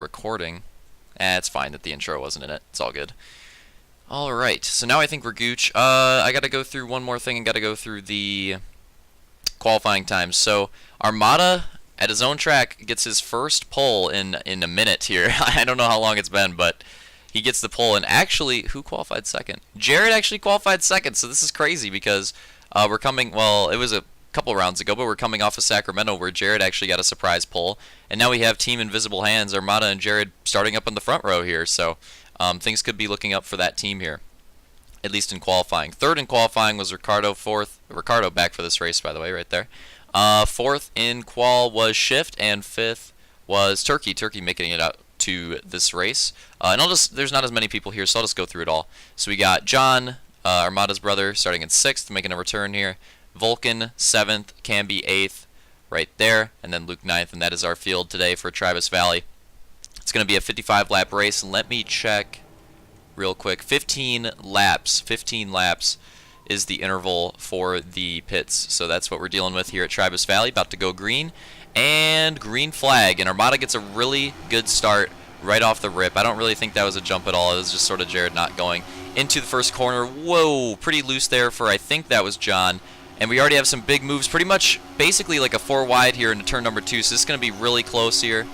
recording. It's fine that the intro wasn't in it. It's all good. Alright, so now I think we're gooch. I gotta go through one more thing and gotta go through the qualifying times. So, Armada, at his own track, gets his first pole in a minute here. I don't know how long it's been, but he gets the pole. And actually, who qualified second? Jared actually qualified second, so this is crazy because we're coming, well, it was a couple rounds ago, but we're coming off of Sacramento where Jared actually got a surprise pole. And now we have Team Invisible Hands, Armada and Jared starting up in the front row here. So things could be looking up for that team here, at least in qualifying. Third in qualifying was Ricardo. Fourth, Ricardo back for this race, by the way, right there. Fourth in qual was Shift, and fifth was Turkey. Turkey making it out to this race. And there's not as many people here, so I'll just go through it all. So we got John, Armada's brother, starting in sixth, making a return here. Vulcan, 7th, Camby, 8th, right there, and then Luke 9th, and that is our field today for Tribus Valley. It's going to be a 55-lap race, and let me check real quick. 15 laps is the interval for the pits, so that's what we're dealing with here at Tribus Valley. About to go green, and green flag, and Armada gets a really good start right off the rip. I don't really think that was a jump at all. It was just sort of Jared not going into the first corner. Whoa, pretty loose there for, I think that was John. And we already have some big moves, pretty much basically like a 4 wide here into turn number 2. So this is going to be really close here.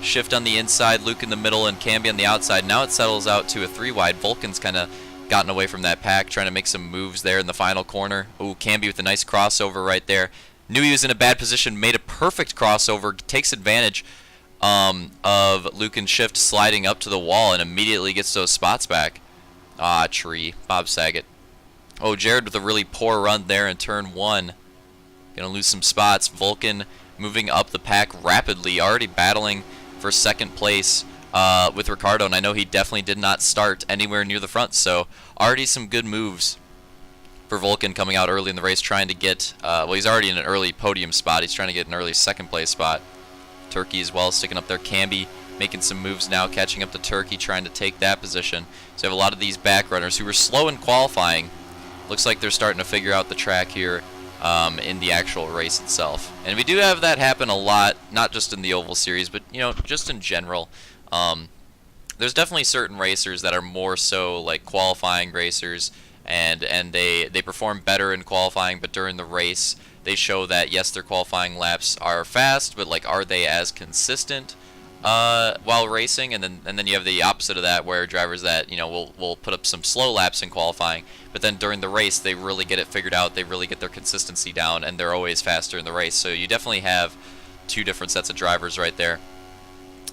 Shift on the inside, Luke in the middle, and Camby on the outside. Now it settles out to a 3 wide. Vulcan's kind of gotten away from that pack, trying to make some moves there in the final corner. Ooh, Camby with a nice crossover right there. Knew he was in a bad position, made a perfect crossover, takes advantage of Luke and Shift sliding up to the wall, and immediately gets those spots back. Ah, tree. Bob Saget. Oh, Jared with a really poor run there in turn 1. Gonna lose some spots. Vulcan moving up the pack rapidly, already battling for second place with Ricardo, and I know he definitely did not start anywhere near the front, so already some good moves for Vulcan coming out early in the race, trying to get, well, he's already in an early podium spot. He's trying to get an early second place spot. Turkey as well, sticking up there. Camby making some moves now, catching up to Turkey, trying to take that position. So we have a lot of these back runners who were slow in qualifying. Looks like they're starting to figure out the track here in the actual race itself. And we do have that happen a lot, not just in the Oval Series, but, you know, just in general. There's definitely certain racers that are more so like qualifying racers, and they perform better in qualifying, but during the race they show that, yes, their qualifying laps are fast, but like, are they as consistent while racing? And then you have the opposite of that, where drivers that, you know, will put up some slow laps in qualifying, but then during the race they really get it figured out, they really get their consistency down, and they're always faster in the race. So you definitely have two different sets of drivers right there.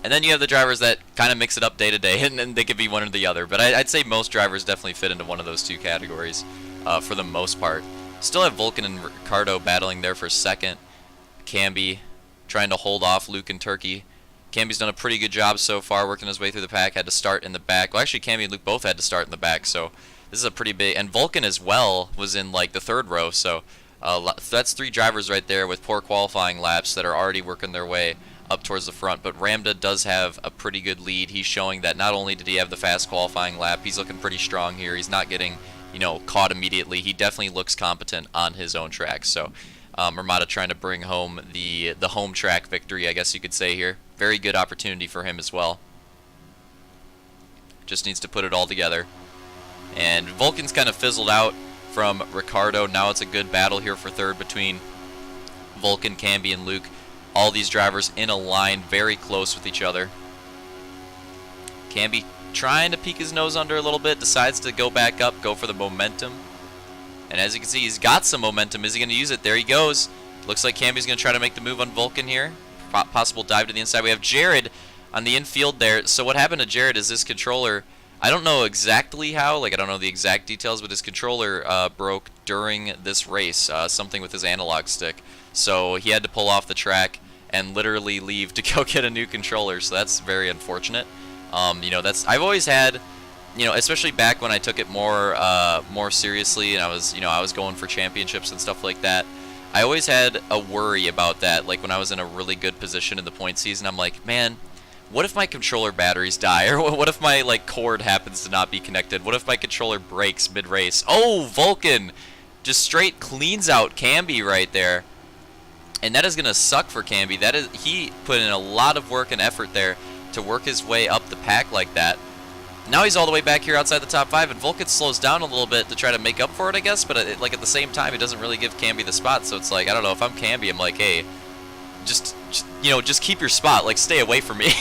And then you have the drivers that kind of mix it up day to day, and then they could be one or the other. But I'd say most drivers definitely fit into one of those two categories for the most part. Still have Vulcan and Ricardo battling there for second. Camby trying to hold off Luke and Turkey. Camby's done a pretty good job so far, working his way through the pack. Had to start in the back. Well, actually, Camby and Luke both had to start in the back, so this is a pretty big. And Vulcan as well was in like the third row, so that's 3 drivers right there with poor qualifying laps that are already working their way up towards the front. But Ramda does have a pretty good lead. He's showing that not only did he have the fast qualifying lap, he's looking pretty strong here. He's not getting, you know, caught immediately. He definitely looks competent on his own track. So Armada trying to bring home the home track victory, I guess you could say here. Very good opportunity for him as well. Just needs to put it all together. And Vulcan's kind of fizzled out from Ricardo. Now it's a good battle here for third between Vulcan, Camby, and Luke. All these drivers in a line, very close with each other. Camby trying to peek his nose under a little bit, decides to go back up, go for the momentum. And as you can see, he's got some momentum. Is he going to use it? There he goes. Looks like Camby's going to try to make the move on Vulcan here. Possible dive to the inside. We have Jared on the infield there. So what happened to Jared is his controller, I don't know exactly how, like I don't know the exact details, but his controller broke during this race, something with his analog stick. So he had to pull off the track and literally leave to go get a new controller. So that's very unfortunate. You know, I've always had, you know, especially back when I took it more seriously, and I was going for championships and stuff like that. I always had a worry about that. Like when I was in a really good position in the point season, I'm like, man, what if my controller batteries die? Or what if my like cord happens to not be connected? What if my controller breaks mid-race? Oh, Vulcan just straight cleans out Camby right there. And that is going to suck for Camby. He put in a lot of work and effort there to work his way up the pack like that. Now he's all the way back here outside the top 5, and Vulcan slows down a little bit to try to make up for it, I guess, but like at the same time, it doesn't really give Camby the spot, so it's like, I don't know, if I'm Camby, I'm like, hey, just keep your spot, like, stay away from me.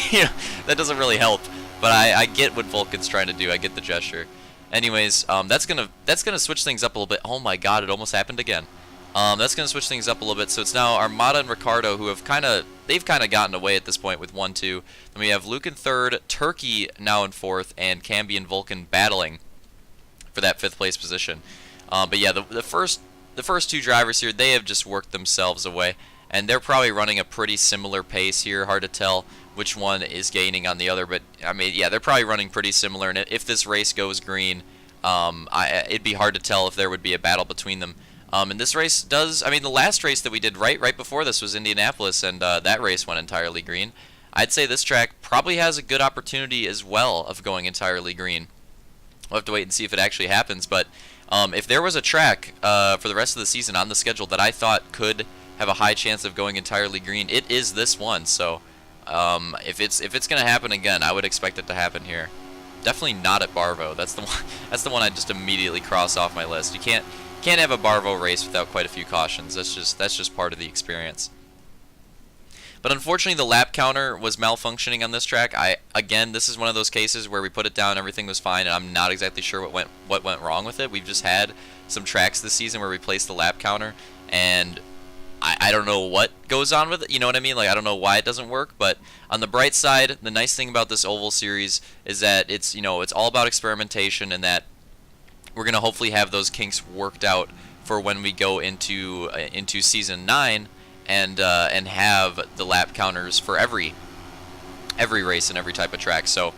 That doesn't really help, but I get what Vulcan's trying to do, I get the gesture. Anyways, that's gonna switch things up a little bit. Oh my god, it almost happened again. That's going to switch things up a little bit. So it's now Armada and Ricardo who have they've kind of gotten away at this point with 1-2. Then we have Luke in 3rd, Turkey now in 4th, and Camby and Vulcan battling for that 5th place position. But yeah, the first 2 drivers here, they have just worked themselves away, and they're probably running a pretty similar pace here. Hard to tell which one is gaining on the other, but I mean, yeah, they're probably running pretty similar. And if this race goes green, it'd be hard to tell if there would be a battle between them. And this race does, I mean, the last race that we did right before this was Indianapolis, and that race went entirely green. I'd say this track probably has a good opportunity as well of going entirely green. We'll have to wait and see if it actually happens, but if there was a track for the rest of the season on the schedule that I thought could have a high chance of going entirely green, it is this one. So if it's going to happen again, I would expect it to happen here. Definitely not at Barvo. That's the one I just immediately cross off my list. You can't have a Barvo race without quite a few cautions. That's just part of the experience. But unfortunately, the lap counter was malfunctioning on this track. Again, this is one of those cases where we put it down, everything was fine, and I'm not exactly sure what went wrong with it. We've just had some tracks this season where we placed the lap counter, and I don't know what goes on with it. You know what I mean? Like, I don't know why it doesn't work. But on the bright side, the nice thing about this oval series is that it's all about experimentation, and that we're gonna hopefully have those kinks worked out for when we go into season 9 and have the lap counters for every race and every type of track. So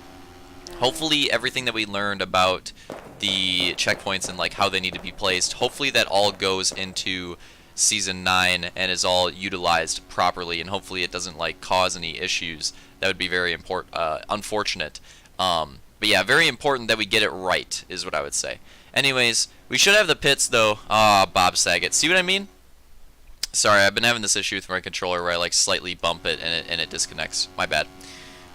hopefully everything that we learned about the checkpoints and like how they need to be placed, hopefully that all goes into season 9 and is all utilized properly, and hopefully it doesn't like cause any issues. That would be very unfortunate. But yeah, very important that we get it right is what I would say. Anyways, we should have the pits though. Bob Saget. See what I mean? Sorry, I've been having this issue with my controller where I like slightly bump it and it disconnects. My bad.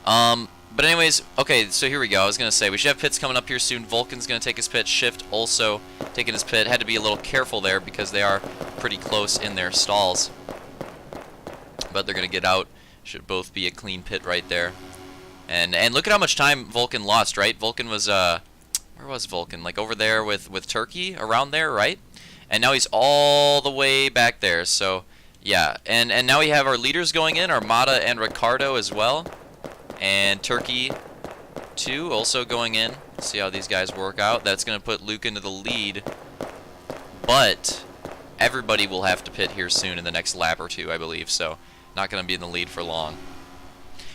But anyways, okay, so here we go. I was gonna say we should have pits coming up here soon. Vulcan's gonna take his pit. Shift also taking his pit. Had to be a little careful there because they are pretty close in their stalls. But they're gonna get out. Should both be a clean pit right there. And look at how much time Vulcan lost, right? Vulcan was where was Vulcan? Like over there with Turkey, around there, right? And now he's all the way back there. So yeah, and now we have our leaders going in, Armada and Ricardo as well, and Turkey too also going in. See how these guys work out. That's going to put Luke into the lead, but everybody will have to pit here soon in the next lap or two, I believe. So not going to be in the lead for long.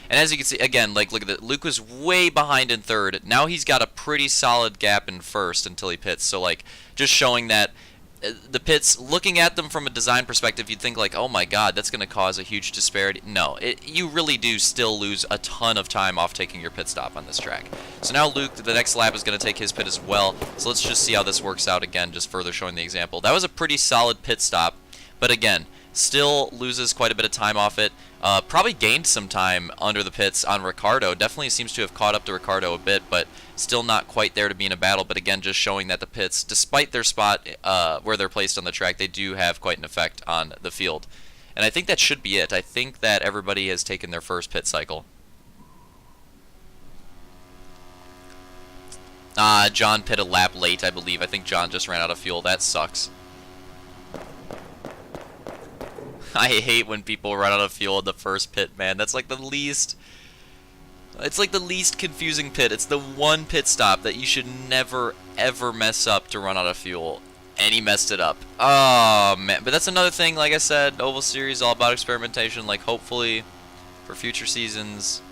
And as you can see, again, like look at that. Luke was way behind in 3rd. Now he's got a pretty solid gap in 1st until he pits. So like just showing that the pits, looking at them from a design perspective, you'd think like, oh my god, that's going to cause a huge disparity. No, you really do still lose a ton of time off taking your pit stop on this track. So now Luke, the next lap, is going to take his pit as well. So let's just see how this works out again, just further showing the example. That was a pretty solid pit stop, but again, still loses quite a bit of time off it. Probably gained some time under the pits on Ricardo. Definitely seems to have caught up to Ricardo a bit, but still not quite there to be in a battle. But again, just showing that the pits, despite their spot where they're placed on the track, they do have quite an effect on the field. And I think that should be it. I think that everybody has taken their first pit cycle. John pit a lap late, I believe. I think John just ran out of fuel. That sucks. I hate when people run out of fuel in the first pit, man. That's like the least... It's like the least confusing pit. It's the one pit stop that you should never, ever mess up to run out of fuel. And he messed it up. Oh, man. But that's another thing, like I said, Oval Series, all about experimentation. Like, hopefully, for future seasons,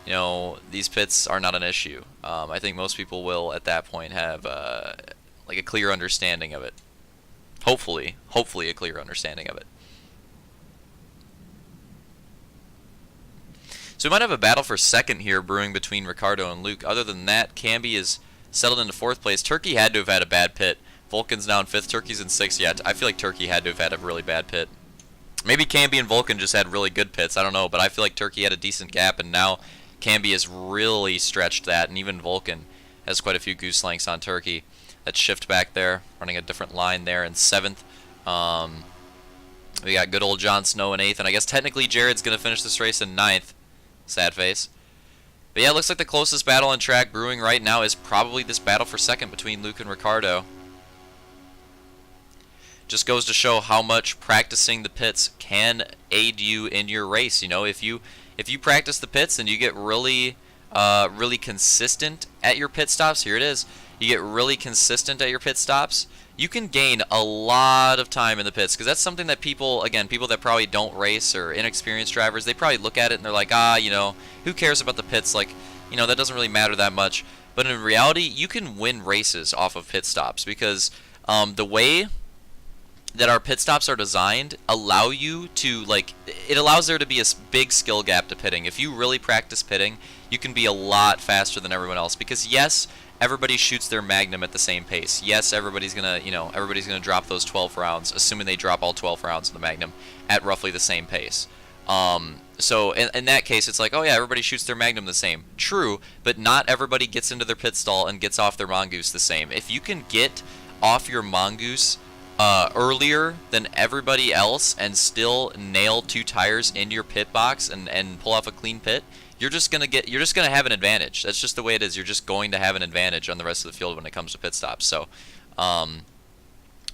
you know, these pits are not an issue. I think most people will, at that point, have, like, a clear understanding of it. Hopefully a clear understanding of it. So we might have a battle for 2nd here brewing between Ricardo and Luke. Other than that, Camby is settled into 4th place. Turkey had to have had a bad pit. Vulcan's now in 5th. Turkey's in 6th. Yeah, I feel like Turkey had to have had a really bad pit. Maybe Camby and Vulcan just had really good pits. I don't know, but I feel like Turkey had a decent gap, and now Camby has really stretched that, and even Vulcan has quite a few goose lengths on Turkey. That shift back there, running a different line there in 7th. We got good old Jon Snow in 8th, and I guess technically Jared's going to finish this race in 9th. Sad face. But yeah, it looks like the closest battle on track brewing right now is probably this battle for 2nd between Luke and Ricardo. Just goes to show how much practicing the pits can aid you in your race. You know, if you practice the pits and you get really consistent at your pit stops, here it is. You get really consistent at your pit stops, you can gain a lot of time in the pits, because that's something that people that probably don't race or inexperienced drivers, they probably look at it and they're like, you know, who cares about the pits? Like, you know, that doesn't really matter that much. But in reality, you can win races off of pit stops, because the way that our pit stops are designed allow you to, like, it allows there to be a big skill gap to pitting. If you really practice pitting, you can be a lot faster than everyone else, because yes, everybody shoots their Magnum at the same pace. Yes, everybody's gonna drop those 12 rounds, assuming they drop all 12 rounds of the Magnum at roughly the same pace. So in that case, it's like, oh yeah, everybody shoots their Magnum the same. True, but not everybody gets into their pit stall and gets off their Mongoose the same. If you can get off your Mongoose earlier than everybody else and still nail 2 tires into your pit box and pull off a clean pit, you're just gonna have an advantage. That's just the way it is. You're just going to have an advantage on the rest of the field when it comes to pit stops. So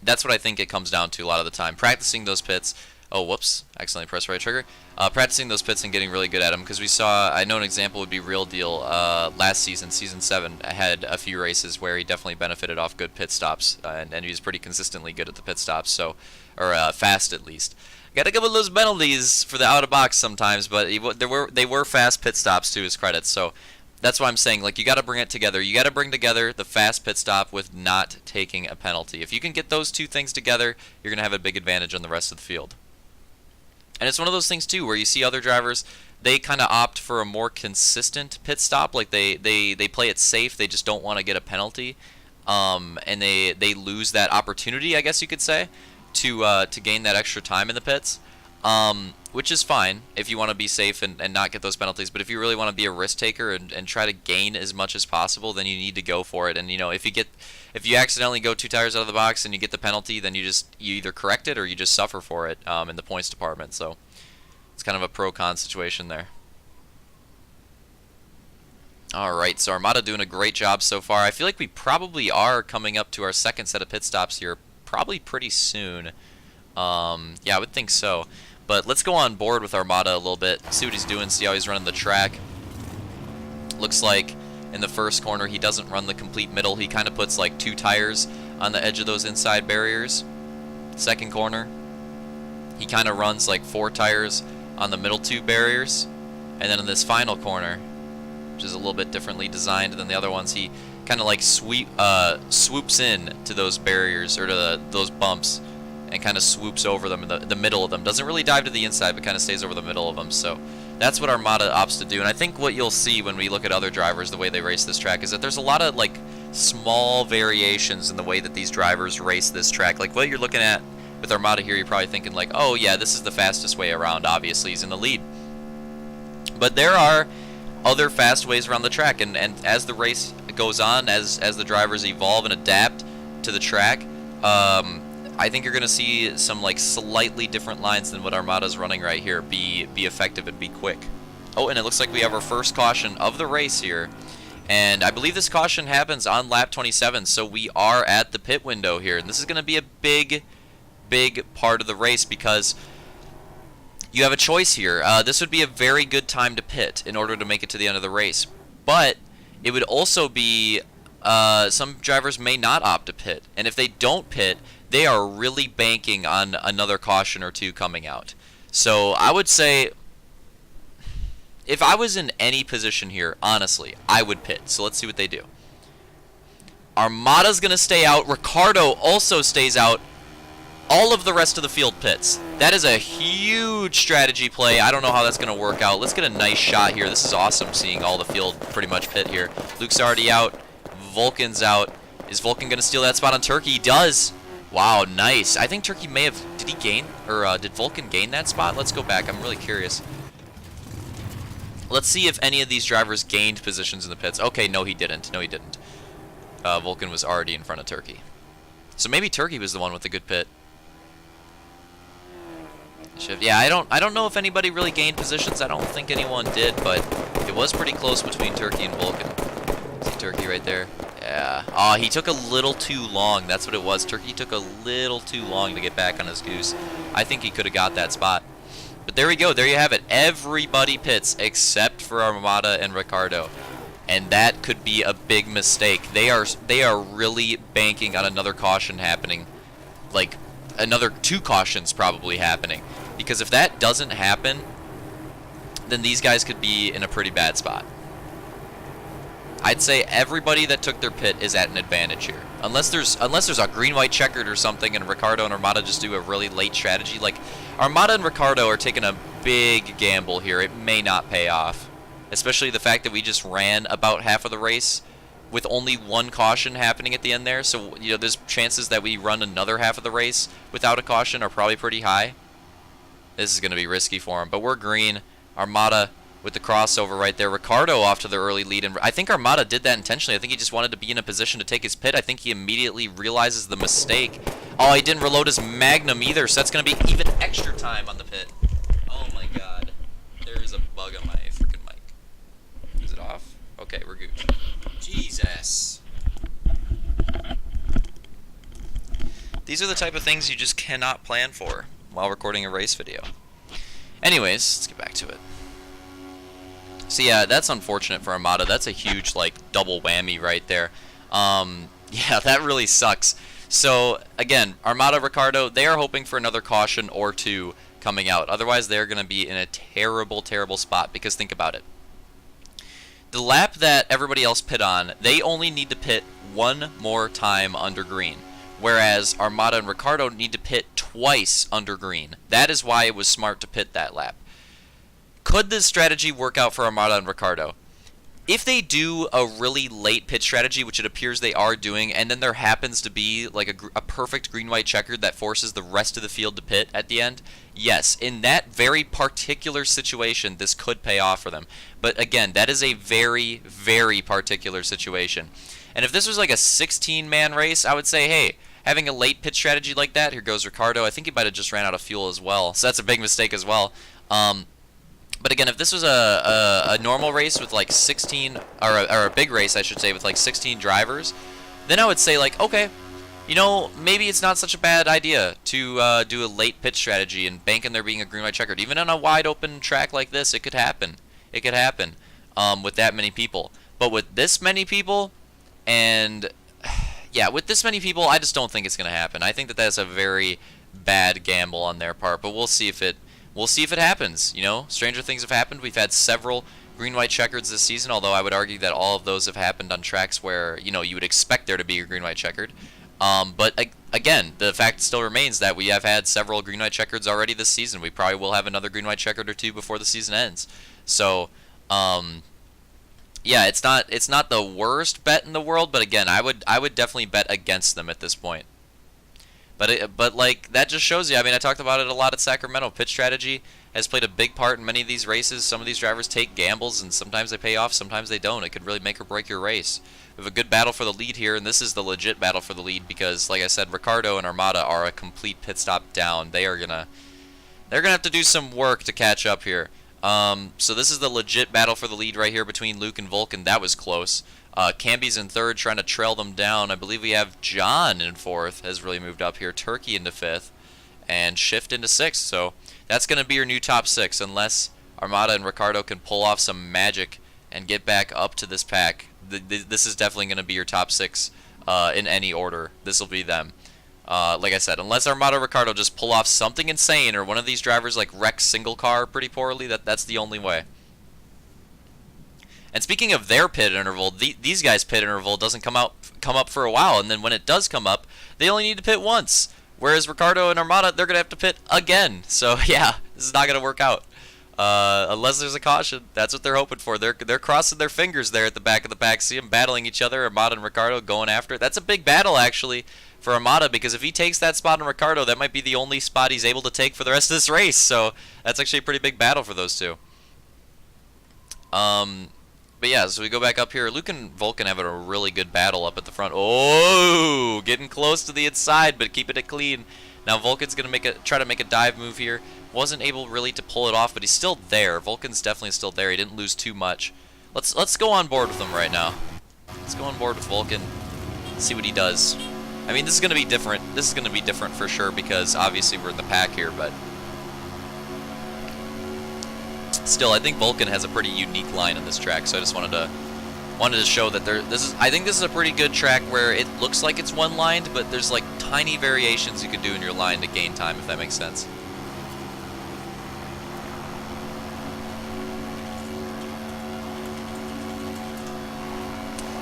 that's what I think it comes down to a lot of the time. Practicing those pits. Oh, whoops! Accidentally pressed the right trigger. Practicing those pits and getting really good at them, because I know an example would be Real Deal. Last season, season 7, had a few races where he definitely benefited off good pit stops, and he was pretty consistently good at the pit stops. So, or fast at least. Gotta give him those penalties for the out of box sometimes, but they were fast pit stops to his credit. So that's why I'm saying, like, you got to bring it together. You got to bring together the fast pit stop with not taking a penalty. If you can get those 2 things together, you're gonna have a big advantage on the rest of the field. And it's one of those things too where you see other drivers, they kind of opt for a more consistent pit stop. Like they play it safe. They just don't want to get a penalty, and they lose that opportunity, I guess you could say, to gain that extra time in the pits, which is fine if you want to be safe and not get those penalties. But if you really want to be a risk taker and try to gain as much as possible, then you need to go for it. And you know, if you accidentally go 2 tires out of the box and you get the penalty, then you either correct it or you just suffer for it in the points department. So it's kind of a pro-con situation there. Alright, so Armada doing a great job so far. I feel like we probably are coming up to our 2nd set of pit stops here probably pretty soon. Yeah, I would think so. But let's go on board with Armada a little bit, see what he's doing, see how he's running the track. Looks like in the first corner he doesn't run the complete middle. He kind of puts like 2 tires on the edge of those inside barriers. Second corner, he kind of runs like 4 tires on the middle 2 barriers. And then in this final corner, which is a little bit differently designed than the other ones, he kind of like swoops in to those barriers, or to those bumps, and kind of swoops over them in the middle of them. Doesn't really dive to the inside, but kind of stays over the middle of them. So that's what Armada opts to do. And I think what you'll see when we look at other drivers, the way they race this track, is that there's a lot of like small variations in the way that these drivers race this track. Like what you're looking at with Armada here, you're probably thinking like, oh yeah, this is the fastest way around. Obviously he's in the lead. But there are other fast ways around the track, and as the race goes on, as the drivers evolve and adapt to the track, I think you're going to see some like slightly different lines than what Armada's running right here be effective and be quick. Oh, and it looks like we have our first caution of the race here, and I believe this caution happens on lap 27, so we are at the pit window here, and this is going to be a big part of the race, because you have a choice here. This would be a very good time to pit in order to make it to the end of the race, but it would also be some drivers may not opt to pit, and if they don't pit, they are really banking on another caution or 2 coming out. So I would say, if I was in any position here, honestly, I would pit. So let's see what they do. Armada's going to stay out. Ricardo also stays out. All of the rest of the field pits. That is a huge strategy play. I don't know how that's going to work out. Let's get a nice shot here. This is awesome, seeing all the field pretty much pit here. Luke's already out. Vulcan's out. Is Vulcan going to steal that spot on Turkey? He does. Wow, nice. I think Turkey may have... Did he gain? Or did Vulcan gain that spot? Let's go back. I'm really curious. Let's see if any of these drivers gained positions in the pits. Okay, no he didn't. No he didn't. Vulcan was already in front of Turkey. So maybe Turkey was the one with the good pit. Yeah, I don't know if anybody really gained positions. I don't think anyone did, but it was pretty close between Turkey and Vulcan. See Turkey right there? Yeah. Oh, he took a little too long. That's what it was. Turkey took a little too long to get back on his goose. I think he could have got that spot. But there we go. There you have it. Everybody pits except for Armada and Ricardo. And that could be a big mistake. They are really banking on another caution happening. Like, another 2 cautions probably happening. Because if that doesn't happen, then these guys could be in a pretty bad spot. I'd say everybody that took their pit is at an advantage here. Unless there's a green-white checkered or something and Ricardo and Armada just do a really late strategy. Like, Armada and Ricardo are taking a big gamble here. It may not pay off. Especially the fact that we just ran about half of the race with only 1 caution happening at the end there. So, you know, there's chances that we run another half of the race without a caution are probably pretty high. This is going to be risky for him. But we're green. Armada with the crossover right there. Ricardo off to the early lead. And I think Armada did that intentionally. I think he just wanted to be in a position to take his pit. I think he immediately realizes the mistake. Oh, he didn't reload his Magnum either. So that's going to be even extra time on the pit. Oh my god. There is a bug on my freaking mic. Is it off? Okay, we're good. Jesus. These are the type of things you just cannot plan for while recording a race video. Anyways, let's get back to it. So yeah, that's unfortunate for Armada. That's a huge, like, double whammy right there. Yeah, that really sucks. So, again, Armada, Ricardo, they are hoping for another caution or 2 coming out. Otherwise, they're going to be in a terrible, terrible spot. Because think about it. The lap that everybody else pit on, they only need to pit 1 more time under green. Whereas Armada and Ricardo need to pit twice under green. That is why it was smart to pit that lap. Could this strategy work out for Armada and Ricardo? If they do a really late pit strategy, which it appears they are doing, and then there happens to be like a perfect green-white checkered that forces the rest of the field to pit at the end, yes, in that very particular situation, this could pay off for them. But again, that is a very, very particular situation. And if this was like a 16-man race, I would say, hey, having a late pit strategy like that, here goes Ricardo. I think he might have just ran out of fuel as well, so that's a big mistake as well. But again, if this was a normal race with like 16, or a big race, I should say, with like 16 drivers, then I would say like, okay, you know, maybe it's not such a bad idea to do a late pit strategy and bank on there being a green-white checkered. Even on a wide open track like this, it could happen. It could happen with that many people. But with this many people, and yeah, with this many people, I just don't think it's going to happen. I think that that's a very bad gamble on their part. But we'll see if it happens. You know, stranger things have happened. We've had several green-white checkers this season, although I would argue that all of those have happened on tracks where, you know, you would expect there to be a green-white checkered. But again, the fact still remains that we have had several green-white checkers already this season. We probably will have another green-white checkered or 2 before the season ends. So, yeah, it's not the worst bet in the world, but again, I would definitely bet against them at this point. But like, that just shows you, I mean, I talked about it a lot at Sacramento. Pit strategy has played a big part in many of these races. Some of these drivers take gambles, and sometimes they pay off, sometimes they don't. It could really make or break your race. We have a good battle for the lead here, and this is the legit battle for the lead because, like I said, Ricardo and Armada are a complete pit stop down. They're gonna have to do some work to catch up here. So this is the legit battle for the lead right here between Luke and Vulcan. That was close. Camby's in 3rd, trying to trail them down. I believe we have John in 4th, has really moved up here. Turkey into 5th, and Shift into 6th. So that's going to be your new top 6, unless Armada and Ricardo can pull off some magic and get back up to this pack. This is definitely going to be your top 6 in any order. This will be them. Like I said, unless Armada Ricardo just pull off something insane, or one of these drivers like wrecks single car pretty poorly, that's the only way. And speaking of their pit interval, these guys' pit interval doesn't come up for a while, and then when it does come up, they only need to pit once. Whereas Ricardo and Armada, they're gonna have to pit again. So yeah, this is not gonna work out unless there's a caution. That's what they're hoping for. They're crossing their fingers there at the back of the pack. See them battling each other. Armada and Ricardo going after it. That's a big battle actually for Armada, because if he takes that spot on Ricardo, that might be the only spot he's able to take for the rest of this race. So that's actually a pretty big battle for those two. But yeah, so we go back up here. Luke and Vulcan having a really good battle up at the front. Oh, getting close to the inside, but keeping it clean. Now Vulcan's gonna try to make a dive move here. Wasn't able really to pull it off, but he's still there. Vulcan's definitely still there. He didn't lose too much. Let's go on board with him right now. Let's go on board with Vulcan. See what he does. I mean, this is gonna be different. This is gonna be different for sure because obviously we're in the pack here, but still, I think Vulcan has a pretty unique line on this track. So I just wanted to show that I think this is a pretty good track where it looks like it's one-lined, but there's like tiny variations you can do in your line to gain time, if that makes sense.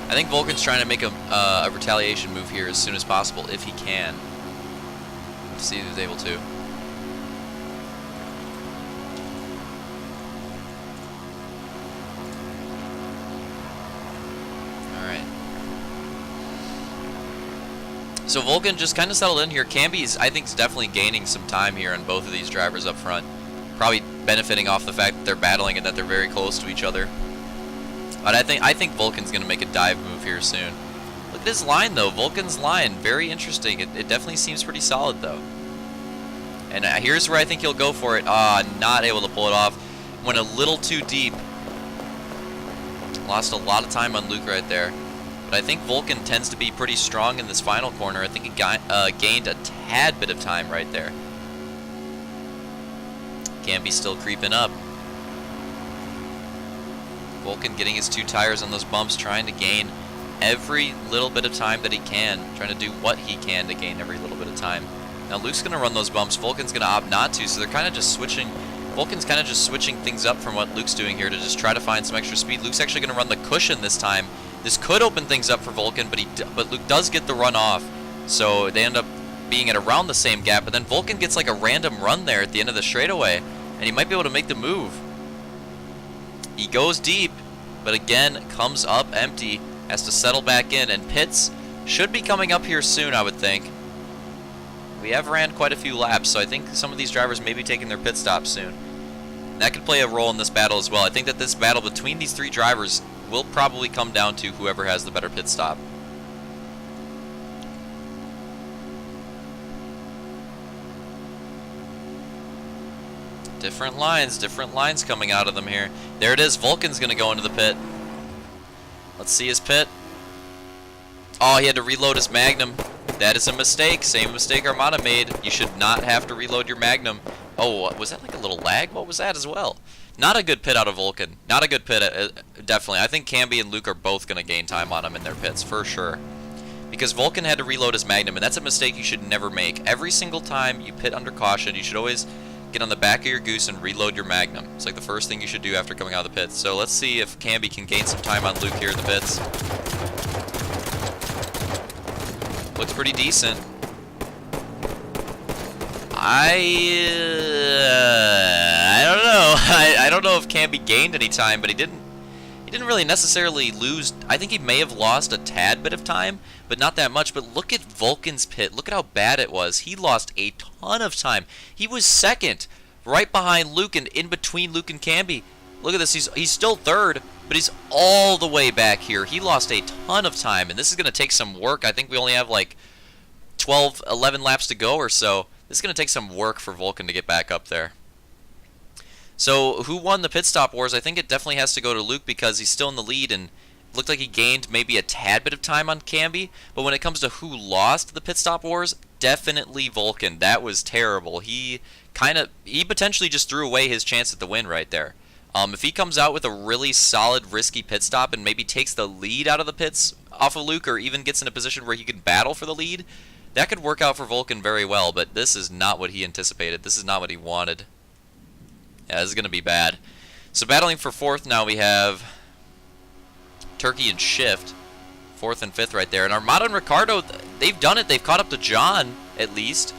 I think Vulcan's trying to make a retaliation move here as soon as possible, if he can. Let's see if he's able to. So Vulcan just kind of settled in here. Camby's, I think, is definitely gaining some time here on both of these drivers up front. Probably benefiting off the fact that they're battling and that they're very close to each other. But I think Vulcan's going to make a dive move here soon. Look at his line, though. Vulcan's line, very interesting. It definitely seems pretty solid, though. And here's where I think he'll go for it. Not able to pull it off. Went a little too deep. Lost a lot of time on Luke right there. But I think Vulcan tends to be pretty strong in this final corner. I think he gained a tad bit of time right there. Camby still creeping up. Vulcan getting his 2 tires on those bumps, trying to gain every little bit of time that he can. Trying to do what he can to gain every little bit of time. Now Luke's going to run those bumps. Vulcan's going to opt not to, so they're kind of just switching. Vulcan's kind of just switching things up from what Luke's doing here to just try to find some extra speed. Luke's actually going to run the cushion this time. This could open things up for Vulcan, but Luke does get the run off, so they end up being at around the same gap, but then Vulcan gets like a random run there at the end of the straightaway, and he might be able to make the move. He goes deep, but again, comes up empty, has to settle back in, and pits should be coming up here soon, I would think. We have ran quite a few laps, so I think some of these drivers may be taking their pit stops soon. And that could play a role in this battle as well. I think that this battle between these 3 drivers will probably come down to whoever has the better pit stop. Different lines coming out of them here. There it is, Vulcan's going to go into the pit. Let's see his pit. Oh, he had to reload his Magnum. That is a mistake, same mistake Armada made. You should not have to reload your Magnum. Oh, was that like a little lag? What was that as well? Not a good pit out of Vulcan. Not a good pit, definitely. I think Camby and Luke are both going to gain time on him in their pits, for sure. Because Vulcan had to reload his Magnum, and that's a mistake you should never make. Every single time you pit under caution, you should always get on the back of your goose and reload your Magnum. It's like the first thing you should do after coming out of the pits. So let's see if Camby can gain some time on Luke here in the pits. Looks pretty decent. I don't know. I don't know if Camby gained any time, but he didn't really necessarily lose. I think he may have lost a tad bit of time, but not that much. But look at Vulcan's pit. Look at how bad it was. He lost a ton of time. He was second, right behind Luke and in between Luke and Camby. Look at this. He's still third, but he's all the way back here. He lost a ton of time, and this is going to take some work. I think we only have like 12, 11 laps to go or so. This is going to take some work for Vulcan to get back up there. So, who won the pit stop wars? I think it definitely has to go to Luke because he's still in the lead and it looked like he gained maybe a tad bit of time on Camby. But when it comes to who lost the pit stop wars, definitely Vulcan. That was terrible. He potentially just threw away his chance at the win right there. If he comes out with a really solid, risky pit stop and maybe takes the lead out of the pits off of Luke or even gets in a position where he can battle for the lead, that could work out for Vulcan very well, but this is not what he anticipated. This is not what he wanted. Yeah, this is going to be bad. So battling for 4th now we have Turkey and Shift. 4th and 5th right there. And Armada and Ricardo, they've done it. They've caught up to John, at least.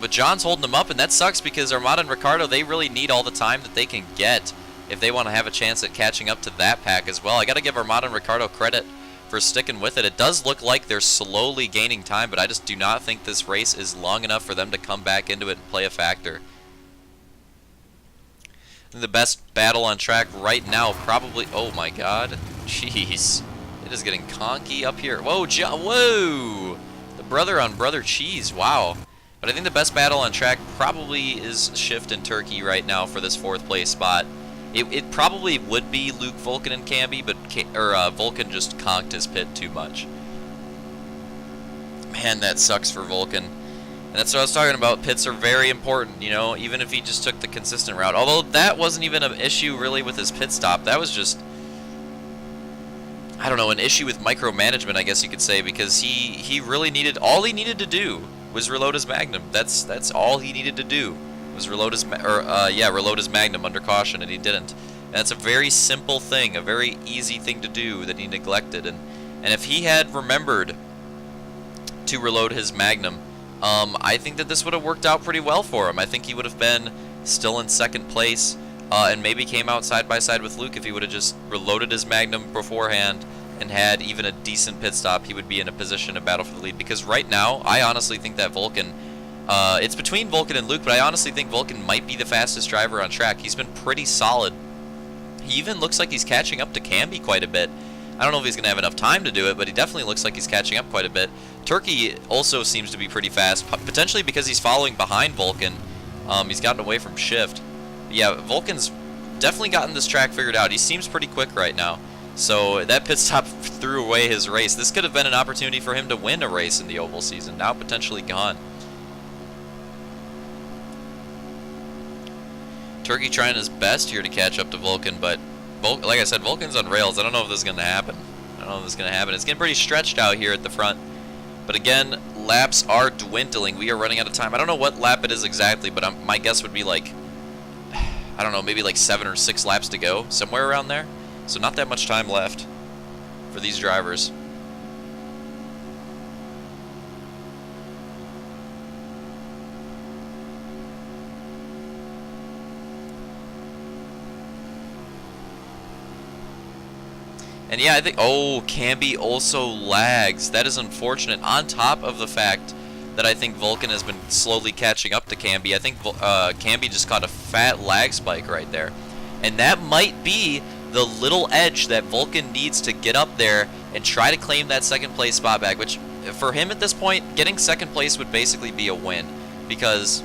But John's holding them up, and that sucks because Armada and Ricardo, they really need all the time that they can get if they want to have a chance at catching up to that pack as well. I got to give Armada and Ricardo credit for sticking with it. It does look like they're slowly gaining time, but I just do not think this race is long enough for them to come back into it and play a factor. The best battle on track right now, probably. Oh my God, jeez, it is getting conky up here. Whoa, whoa, the brother on brother cheese. Wow. But I think the best battle on track probably is Shift and Turkey right now for this 4th place spot. It probably would be Luke, Vulcan, and Camby, but Vulcan just conked his pit too much. Man, that sucks for Vulcan. And that's what I was talking about. Pits are very important, you know, even if he just took the consistent route. Although that wasn't even an issue really with his pit stop. That was just, I don't know, an issue with micromanagement, I guess you could say, because he really needed, all he needed to do was reload his Magnum. That's all he needed to do was reload his reload his Magnum under caution, and he didn't. And that's a very simple thing, a very easy thing to do that he neglected. And if he had remembered to reload his Magnum, I think that this would have worked out pretty well for him. I think he would have been still in 2nd place, and maybe came out side by side with Luke if he would have just reloaded his Magnum beforehand and had even a decent pit stop. He would be in a position to battle for the lead, because right now I honestly think that Vulcan, it's between Vulcan and Luke, but I honestly think Vulcan might be the fastest driver on track. He's been pretty solid. He even looks like he's catching up to Camby quite a bit. I don't know if he's going to have enough time to do it, but he definitely looks like he's catching up quite a bit. Turkey also seems to be pretty fast, potentially because he's following behind Vulcan. He's gotten away from Shift. But yeah, Vulcan's definitely gotten this track figured out. He seems pretty quick right now. So that pit stop threw away his race. This could have been an opportunity for him to win a race in the oval season. Now potentially gone. Turkey trying his best here to catch up to Vulcan, but like I said, Vulcan's on rails. I don't know if this is going to happen. It's getting pretty stretched out here at the front. But again, laps are dwindling. We are running out of time. I don't know what lap it is exactly, but my guess would be like, I don't know, maybe like 7 or 6 laps to go, somewhere around there. So not that much time left for these drivers. And yeah, I think, oh, Camby also lags. That is unfortunate. On top of the fact that I think Vulcan has been slowly catching up to Camby, I think Camby just caught a fat lag spike right there. And that might be the little edge that Vulcan needs to get up there and try to claim that 2nd place spot back, which for him at this point, getting 2nd place would basically be a win, because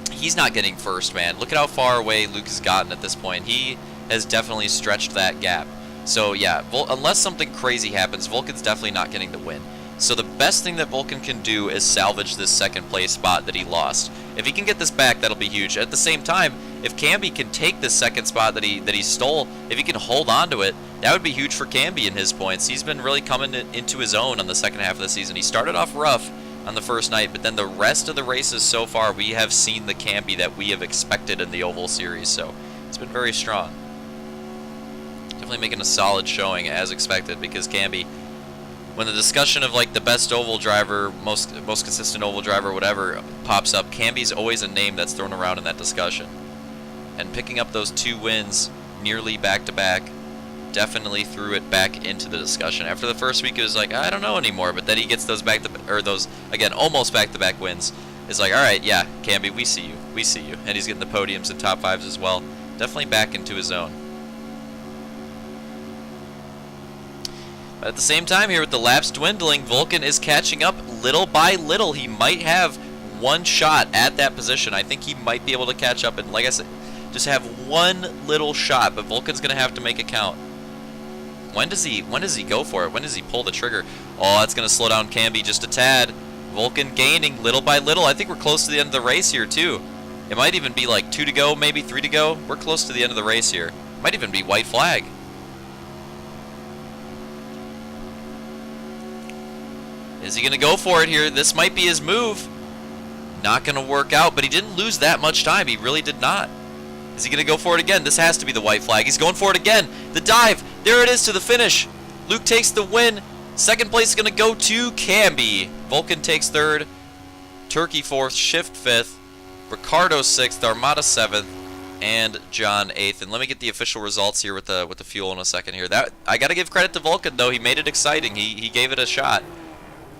he's not getting first, man. Look at how far away Luke has gotten at this point. He has definitely stretched that gap. So yeah, unless something crazy happens, Vulcan's definitely not getting the win. So the best thing that Vulcan can do is salvage this 2nd place spot that he lost. If he can get this back, that'll be huge. At the same time, if Camby can take this 2nd spot that he stole, if he can hold on to it, that would be huge for Camby in his points. He's been really coming into his own on the 2nd half of the season. He started off rough on the first night, but then the rest of the races so far, we have seen the Camby that we have expected in the Oval Series. So it's been very strong. Definitely making a solid showing as expected, because Camby, when the discussion of like the best oval driver, most consistent oval driver, whatever, pops up, Camby's always a name that's thrown around in that discussion. And picking up those 2 wins nearly back-to-back definitely threw it back into the discussion. After the first week, it was like, I don't know anymore, but then he gets those those again almost back-to-back wins. It's like, all right, yeah, Camby, we see you, and he's getting the podiums and top 5s as well. Definitely back into his own. But at the same time here, with the laps dwindling, Vulcan is catching up little by little. He might have one shot at that position. I think he might be able to catch up and, like I said, just have one little shot, but Vulcan's going to have to make it count. When does he go for it? When does he pull the trigger? Oh, that's going to slow down Camby just a tad. Vulcan gaining little by little. I think we're close to the end of the race here, too. It might even be like 2 to go, maybe 3 to go. We're close to the end of the race here. Might even be white flag. Is he going to go for it here? This might be his move. Not going to work out, but he didn't lose that much time. He really did not. Is he going to go for it again? This has to be the white flag. He's going for it again. The dive. There it is to the finish. Luke takes the win. 2nd place is going to go to Camby. Vulcan takes 3rd. Turkey 4th. Shift 5th. Ricardo 6th. Armada 7th. And John 8th. And let me get the official results here with the fuel in a second here. I got to give credit to Vulcan, though. He made it exciting. He gave it a shot.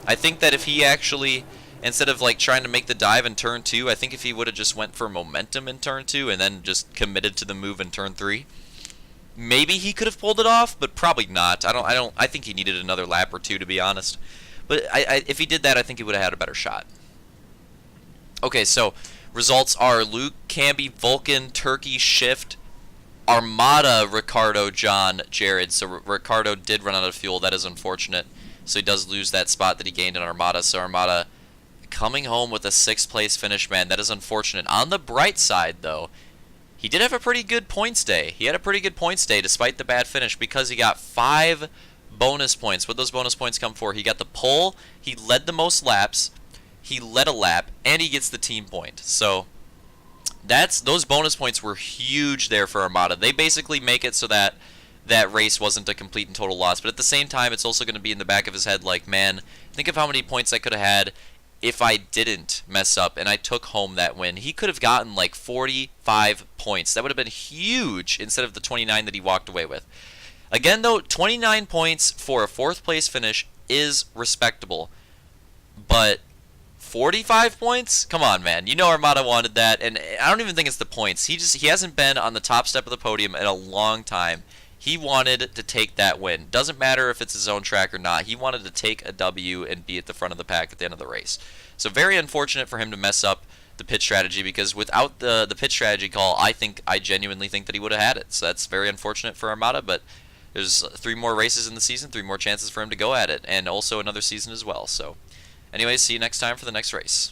I think that if he actually instead of like trying to make the dive in turn 2. I think if he would have just went for momentum in turn 2 and then just committed to the move in turn 3, maybe he could have pulled it off, but probably not. I think he needed another lap or two, to be honest. But if he did that, I think he would have had a better shot. Okay, so results are Luke, Camby, Vulcan, Turkey, Shift, Armada, Ricardo, John, Jared. So Ricardo did run out of fuel. That is unfortunate. So he does lose that spot that he gained in Armada. So Armada coming home with a 6th place finish, man. That is unfortunate. On the bright side, though, he did have a pretty good points day. He had a pretty good points day despite the bad finish because he got 5 bonus points. What those bonus points come for? He got the pole, he led the most laps, he led a lap, and he gets the team point. So those bonus points were huge there for Armada. They basically make it so that that race wasn't a complete and total loss. But at the same time, it's also going to be in the back of his head like, man, think of how many points I could have had if I didn't mess up and I took home that win. He could have gotten like 45 points. That would have been huge instead of the 29 that he walked away with. Again, though, 29 points for a 4th place finish is respectable. But 45 points? Come on, man. You know Armada wanted that, and I don't even think it's the points. He hasn't been on the top step of the podium in a long time. He wanted to take that win. Doesn't matter if it's his own track or not. He wanted to take a W and be at the front of the pack at the end of the race. So very unfortunate for him to mess up the pit strategy, because without the pit strategy call, I genuinely think that he would have had it. So that's very unfortunate for Armada, but there's 3 more races in the season, 3 more chances for him to go at it, and also another season as well. So anyways, see you next time for the next race.